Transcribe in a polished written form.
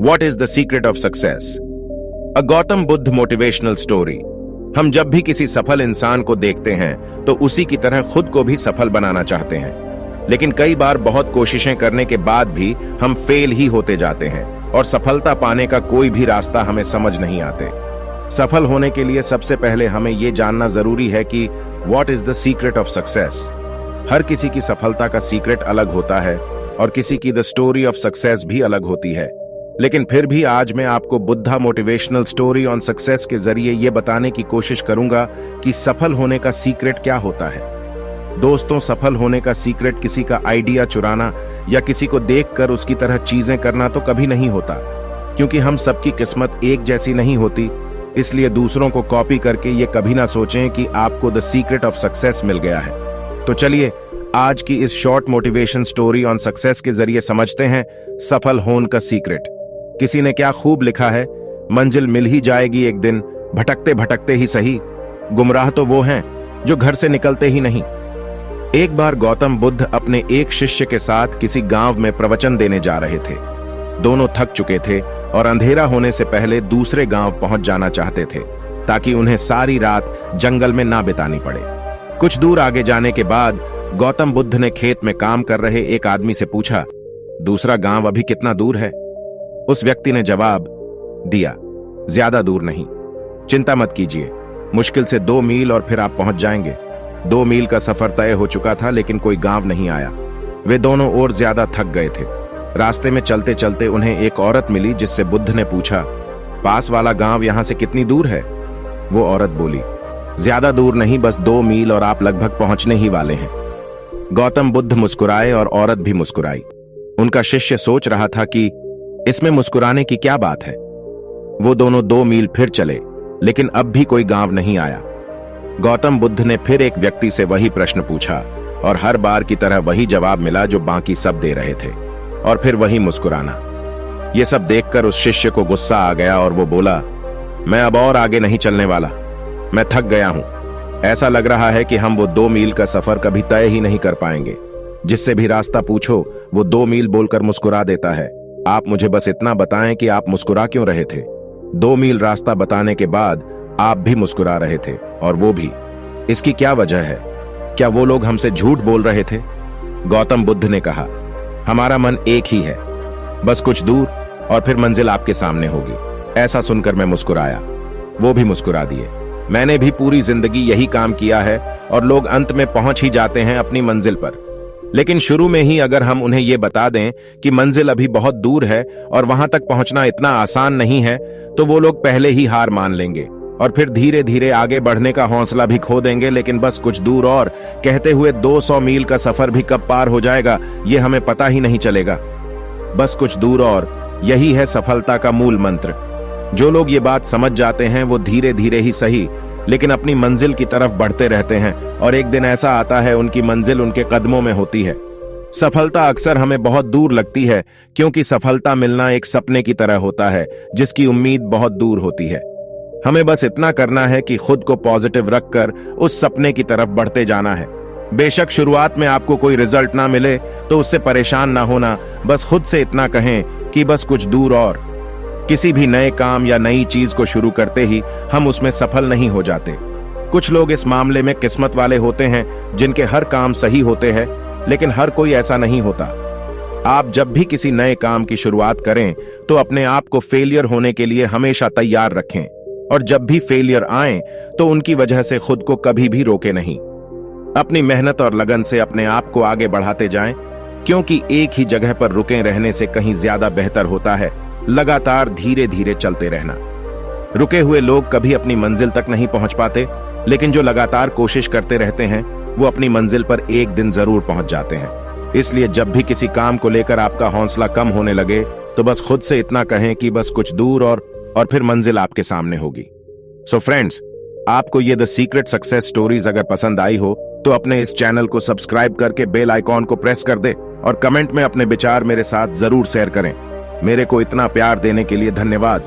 What is the secret of success? A Gautam Buddha motivational story. हम जब भी किसी सफल इंसान को देखते हैं तो उसी की तरह खुद को भी सफल बनाना चाहते हैं, लेकिन कई बार बहुत कोशिशें करने के बाद भी हम फेल ही होते जाते हैं और सफलता पाने का कोई भी रास्ता हमें समझ नहीं आते। सफल होने के लिए सबसे पहले हमें यह जानना जरूरी है कि what is the secret of success. हर किसी की सफलता का सीक्रेट अलग होता है और किसी की द स्टोरी ऑफ सक्सेस भी अलग होती है, लेकिन फिर भी आज मैं आपको Buddha motivational story on success के जरिए यह बताने की कोशिश करूंगा कि सफल होने का सीक्रेट क्या होता है। दोस्तों, सफल होने का सीक्रेट किसी का आइडिया चुराना या किसी को देखकर उसकी तरह चीजें करना तो कभी नहीं होता, क्योंकि हम सबकी किस्मत एक जैसी नहीं होती। इसलिए दूसरों को कॉपी करके ये कभी ना सोचें कि आपको द सीक्रेट ऑफ सक्सेस मिल गया है। तो चलिए आज की इस short motivation story on success के जरिए समझते हैं सफल होने का सीक्रेट। किसी ने क्या खूब लिखा है, मंजिल मिल ही जाएगी एक दिन, भटकते भटकते ही सही, गुमराह तो वो हैं जो घर से निकलते ही नहीं। एक बार गौतम बुद्ध अपने एक शिष्य के साथ किसी गांव में प्रवचन देने जा रहे थे। दोनों थक चुके थे और अंधेरा होने से पहले दूसरे गांव पहुंच जाना चाहते थे ताकि उन्हें सारी रात जंगल में ना बितानी पड़े। कुछ दूर आगे जाने के बाद गौतम बुद्ध ने खेत में काम कर रहे एक आदमी से पूछा, दूसरा गांव अभी कितना दूर है? उस व्यक्ति ने जवाब दिया, ज्यादा दूर नहीं, चिंता मत कीजिए, मुश्किल से 2 मील और फिर आप पहुंच जाएंगे। 2 मील का सफर तय हो चुका था, लेकिन कोई गांव नहीं आया। वे दोनों और ज्यादा थक गए थे। रास्ते में चलते चलते उन्हें एक औरत मिली, जिससे बुद्ध ने पूछा, पास वाला गांव यहां से कितनी दूर है? वो औरत बोली, ज्यादा दूर नहीं, बस 2 मील और आप लगभग पहुंचने ही वाले हैं। गौतम बुद्ध मुस्कुराए और औरत भी मुस्कुराई। उनका शिष्य सोच रहा था कि इसमें मुस्कुराने की क्या बात है। वो दोनों 2 मील फिर चले, लेकिन अब भी कोई गांव नहीं आया। गौतम बुद्ध ने फिर एक व्यक्ति से वही प्रश्न पूछा और हर बार की तरह वही जवाब मिला जो बाकी सब दे रहे थे, और फिर वही मुस्कुराना। ये सब देखकर उस शिष्य को गुस्सा आ गया और वो बोला, मैं अब और आगे नहीं चलने वाला, मैं थक गया हूं। ऐसा लग रहा है कि हम वो 2 मील का सफर कभी तय ही नहीं कर पाएंगे। जिससे भी रास्ता पूछो वो 2 मील बोलकर मुस्कुरा देता है। आप मुझे बस इतना बताएं कि आप मुस्कुरा क्यों रहे थे? 2 मील रास्ता बताने के बाद आप भी मुस्कुरा रहे थे, और वो भी। इसकी क्या वजह है? क्या वो लोग हमसे झूठ बोल रहे थे? गौतम बुद्ध ने कहा, हमारा मन एक ही है, बस कुछ दूर और फिर मंजिल आपके सामने होगी। ऐसा सुनकर मैं मुस्कुराया। वो भी मुस्कुरा दिए। मैंने भी पूरी जिंदगी यही काम किया है और लोग अंत में पहुंच ही जाते हैं अपनी मंजिल पर। लेकिन शुरू में ही अगर हम उन्हें यह बता दें कि मंजिल अभी बहुत दूर है और वहां तक पहुंचना इतना आसान नहीं है, तो वो लोग पहले ही हार मान लेंगे और फिर धीरे धीरे आगे बढ़ने का हौसला भी खो देंगे। लेकिन बस कुछ दूर और कहते हुए 200 मील का सफर भी कब पार हो जाएगा ये हमें पता ही नहीं चलेगा। बस कुछ दूर और, यही है सफलता का मूल मंत्र। जो लोग ये बात समझ जाते हैं वो धीरे धीरे ही सही, लेकिन अपनी मंजिल की तरफ बढ़ते रहते हैं, और एक दिन ऐसा आता है उनकी मंजिल उनके कदमों में होती है। सफलता अक्सर हमें बहुत दूर लगती है, क्योंकि सफलता मिलना एक सपने की तरह होता है जिसकी उम्मीद बहुत दूर होती है। हमें बस इतना करना है कि खुद को पॉजिटिव रखकर उस सपने की तरफ बढ़ते जाना है। बेशक शुरुआत में आपको कोई रिजल्ट ना मिले तो उससे परेशान ना होना, बस खुद से इतना कहें कि बस कुछ दूर और। किसी भी नए काम या नई चीज को शुरू करते ही हम उसमें सफल नहीं हो जाते। कुछ लोग इस मामले में किस्मत वाले होते हैं जिनके हर काम सही होते हैं, लेकिन हर कोई ऐसा नहीं होता। आप जब भी किसी नए काम की शुरुआत करें तो अपने आप को फेलियर होने के लिए हमेशा तैयार रखें, और जब भी फेलियर आए तो उनकी वजह से खुद को कभी भी रोके नहीं। अपनी मेहनत और लगन से अपने आप को आगे बढ़ाते जाएं, क्योंकि एक ही जगह पर रुके रहने से कहीं ज्यादा बेहतर होता है लगातार धीरे धीरे चलते रहना। रुके हुए लोग कभी अपनी मंजिल तक नहीं पहुंच पाते, लेकिन जो लगातार कोशिश करते रहते हैं वो अपनी मंजिल पर एक दिन जरूर पहुंच जाते हैं। इसलिए जब भी किसी काम को लेकर आपका हौसला कम होने लगे तो बस खुद से इतना कहें कि बस कुछ दूर और फिर मंजिल आपके सामने होगी। सो फ्रेंड्स, आपको ये द सीक्रेट सक्सेस स्टोरीज अगर पसंद आई हो तो अपने इस चैनल को सब्सक्राइब करके बेल आइकॉन को प्रेस कर दे और कमेंट में अपने विचार मेरे साथ जरूर शेयर करें। मेरे को इतना प्यार देने के लिए धन्यवाद।